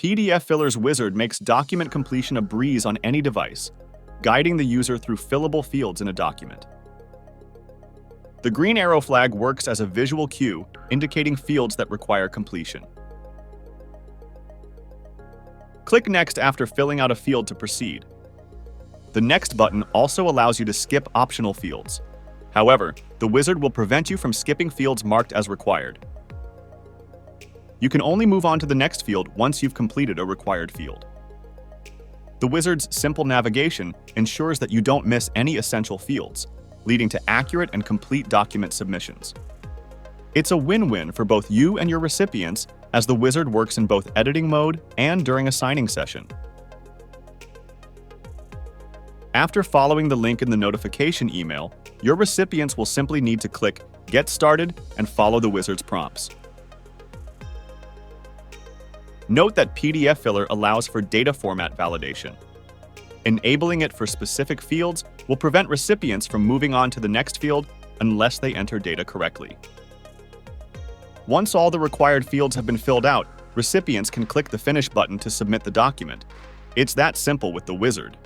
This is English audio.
pdfFiller's wizard makes document completion a breeze on any device, guiding the user through fillable fields in a document. The green arrow flag works as a visual cue, indicating fields that require completion. Click Next after filling out a field to proceed. The Next button also allows you to skip optional fields. However, the wizard will prevent you from skipping fields marked as required. You can only move on to the next field once you've completed a required field. The wizard's simple navigation ensures that you don't miss any essential fields, leading to accurate and complete document submissions. It's a win-win for both you and your recipients, as the wizard works in both editing mode and during a signing session. After following the link in the notification email, your recipients will simply need to click Get Started and follow the wizard's prompts. Note that pdfFiller allows for data format validation. Enabling it for specific fields will prevent recipients from moving on to the next field unless they enter data correctly. Once all the required fields have been filled out, recipients can click the Finish button to submit the document. It's that simple with the wizard.